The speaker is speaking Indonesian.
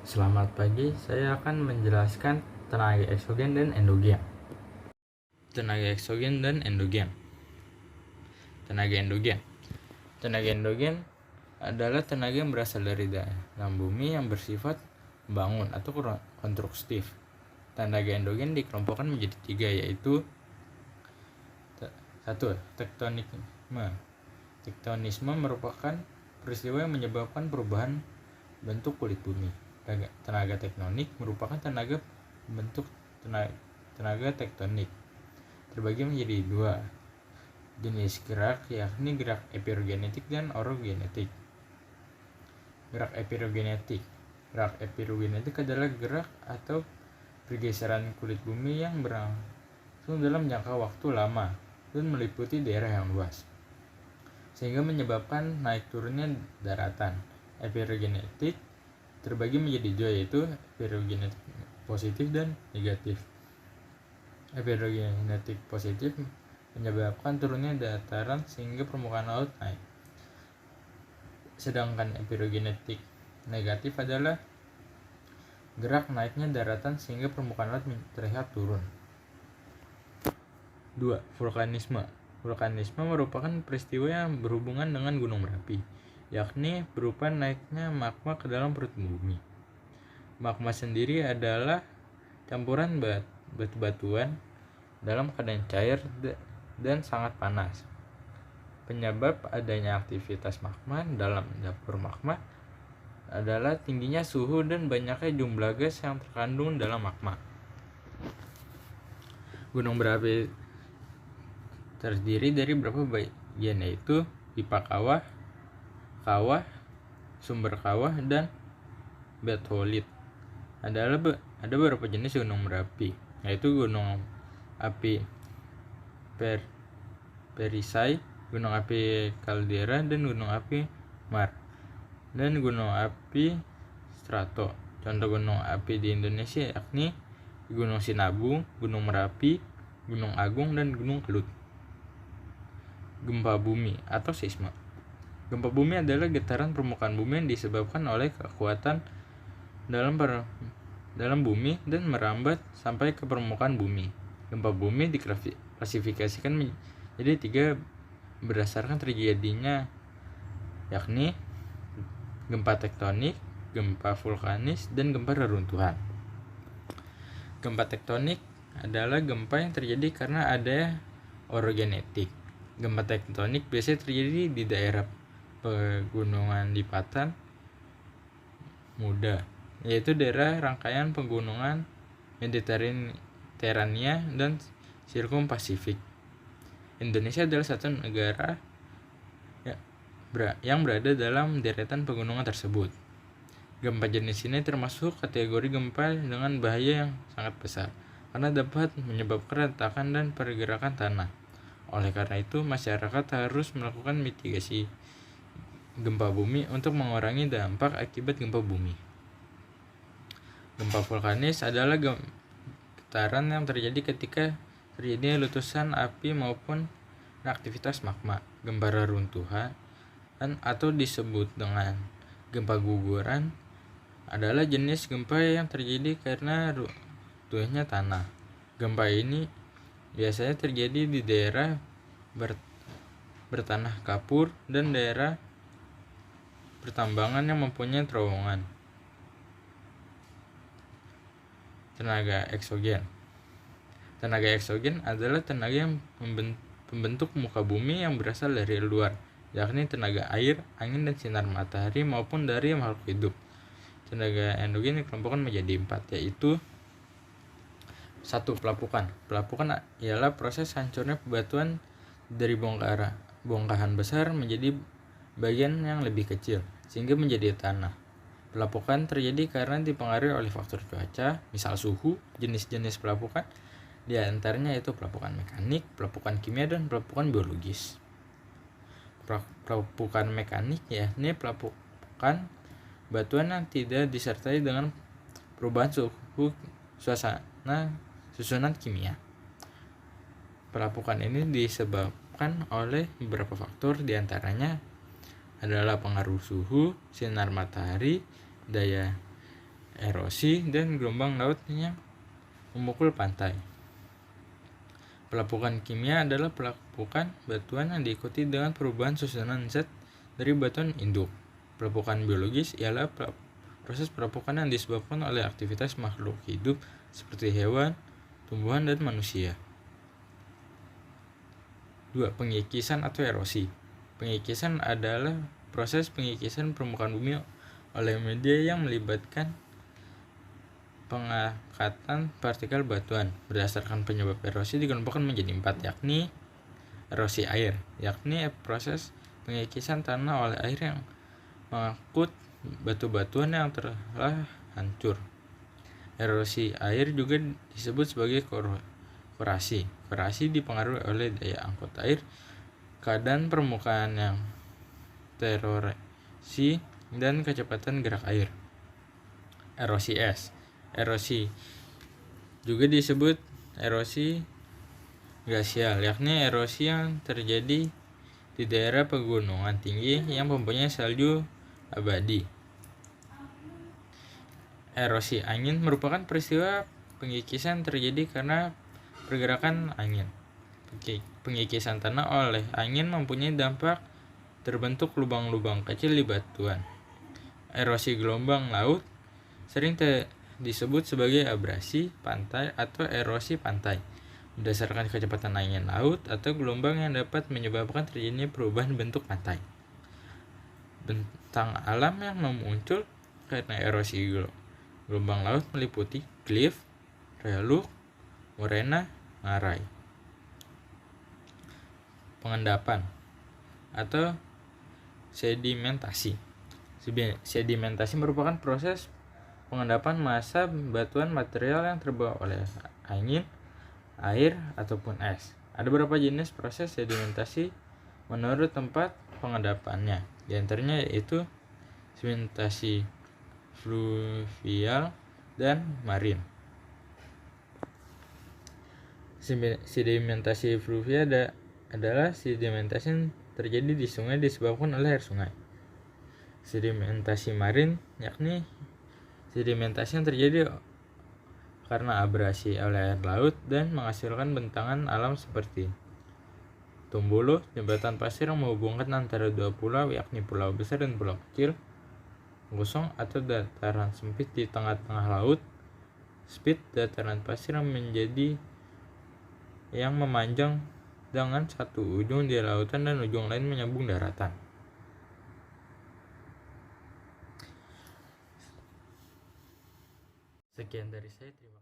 Selamat pagi, saya akan menjelaskan tenaga eksogen dan endogen. Tenaga eksogen dan endogen. Tenaga endogen. Tenaga endogen adalah tenaga yang berasal dari dalam bumi yang bersifat membangun atau konstruktif. Tenaga endogen dikelompokkan menjadi 3, yaitu 1. Tektonisme. Tektonisme merupakan peristiwa yang menyebabkan perubahan bentuk kulit bumi. Tenaga tektonik merupakan tenaga bentuk tenaga tektonik. Terbagi menjadi 2 jenis gerak, yakni gerak epirogenetik dan orogenetik. Gerak epirogenetik. Gerak epirogenetik adalah gerak atau pergeseran kulit bumi yang berlangsung dalam jangka waktu lama dan meliputi daerah yang luas, sehingga menyebabkan naik turunnya daratan. Epirogenetik terbagi menjadi 2, yaitu epirogenetik positif dan negatif. Epirogenetik positif menyebabkan turunnya dataran sehingga permukaan laut naik. Sedangkan epirogenetik negatif adalah gerak naiknya daratan sehingga permukaan laut terlihat turun. 2. Vulkanisme. Vulkanisme merupakan peristiwa yang berhubungan dengan gunung berapi, yakni berupa naiknya magma ke dalam perut bumi. Magma sendiri adalah campuran batu-batuan dalam keadaan cair dan sangat panas. Penyebab adanya aktivitas magma dalam dapur magma adalah tingginya suhu dan banyaknya jumlah gas yang terkandung dalam magma. Gunung berapi terdiri dari beberapa bagian, yaitu pipa kawah, sumber kawah, dan batholith. Ada beberapa jenis gunung berapi, yaitu gunung api perisai, gunung api kaldera, dan gunung api mar, dan gunung api strato. Contoh gunung api di Indonesia yakni Gunung Sinabung, Gunung Merapi, Gunung Agung, dan Gunung Kelut. Gempa bumi atau seisme. Gempa bumi adalah getaran permukaan bumi yang disebabkan oleh kekuatan dalam bumi dan merambat sampai ke permukaan bumi. Gempa bumi diklasifikasikan menjadi 3 berdasarkan terjadinya, yakni gempa tektonik, gempa vulkanis, dan gempa reruntuhan. Gempa tektonik adalah gempa yang terjadi karena ada orogenetik. Gempa tektonik biasanya terjadi di daerah pegunungan lipatan muda, yaitu daerah rangkaian pegunungan Mediterania dan Sirkum Pasifik. Indonesia adalah satu negara yang berada dalam deretan pegunungan tersebut. Gempa jenis ini termasuk kategori gempa dengan bahaya yang sangat besar, karena dapat menyebabkan retakan dan pergerakan tanah. Oleh karena itu, masyarakat harus melakukan mitigasi gempa bumi untuk mengurangi dampak akibat gempa bumi. Gempa vulkanis adalah getaran yang terjadi ketika terjadinya letusan api maupun aktivitas magma. Gempa reruntuhan atau disebut dengan gempa guguran adalah jenis gempa yang terjadi karena runtuhnya tanah. Gempa ini biasanya terjadi di daerah bertanah kapur dan daerah pertambangan yang mempunyai terowongan. Tenaga eksogen. Tenaga eksogen adalah tenaga yang membentuk muka bumi yang berasal dari luar, yakni tenaga air, angin, dan sinar matahari maupun dari makhluk hidup. Tenaga endogen dikelompokkan menjadi 4, yaitu 1. Pelapukan. Pelapukan ialah proses hancurnya bebatuan dari bongkahan besar menjadi bagian yang lebih kecil, sehingga menjadi tanah. Pelapukan terjadi karena dipengaruhi oleh faktor cuaca, misal suhu. Jenis-jenis pelapukan di antaranya yaitu pelapukan mekanik, pelapukan kimia, dan pelapukan biologis. Pelapukan mekanik yakni pelapukan batuan yang tidak disertai dengan perubahan suhu susunan kimia. Pelapukan ini disebabkan oleh beberapa faktor, diantaranya adalah pengaruh suhu, sinar matahari, daya erosi, dan gelombang laut yang memukul pantai. Pelapukan kimia adalah pelapukan batuan yang diikuti dengan perubahan susunan zat dari batuan induk. Pelapukan biologis ialah proses pelapukan yang disebabkan oleh aktivitas makhluk hidup seperti hewan, tumbuhan, dan manusia. 2. Pengikisan atau erosi. Pengikisan adalah proses pengikisan permukaan bumi oleh media yang melibatkan pengangkatan partikel batuan. Berdasarkan penyebab erosi dikelompokkan menjadi 4, yakni erosi air, yakni proses pengikisan tanah oleh air yang mengangkut batu-batuan yang telah hancur. Erosi air juga disebut sebagai korasi. Korasi dipengaruhi oleh daya angkut air, keadaan permukaan yang tererosi, dan kecepatan gerak air. Erosi es. Erosi juga disebut erosi glasial, yakni erosi yang terjadi di daerah pegunungan tinggi yang mempunyai salju abadi. Erosi angin merupakan peristiwa pengikisan terjadi karena pergerakan angin. Pengikisan tanah oleh angin mempunyai dampak terbentuk lubang-lubang kecil di batuan. Erosi gelombang laut sering disebut sebagai abrasi pantai atau erosi pantai, berdasarkan kecepatan angin laut atau gelombang yang dapat menyebabkan terjadinya perubahan bentuk pantai. Bentang alam yang muncul karena erosi gelombang laut meliputi klif, reluk, morena, ngarai. Pengendapan atau sedimentasi. Sedimentasi merupakan proses pengendapan massa batuan material yang terbawa oleh angin, air, ataupun es. Ada beberapa jenis proses sedimentasi menurut tempat pengendapannya. Di antaranya yaitu sedimentasi fluvial dan marin. Sedimentasi fluvial adalah sedimentasi yang terjadi di sungai disebabkan oleh air sungai. Sedimentasi marin yakni sedimentasi yang terjadi karena abrasi oleh air laut dan menghasilkan bentangan alam seperti tumbuluh, jembatan pasir yang menghubungkan antara dua pulau yakni pulau besar dan pulau kecil, gosong atau dataran sempit di tengah-tengah laut, spit, dataran pasir yang memanjang dengan satu ujung di lautan dan ujung lain menyambung daratan. Sekian dari saya, terima kasih.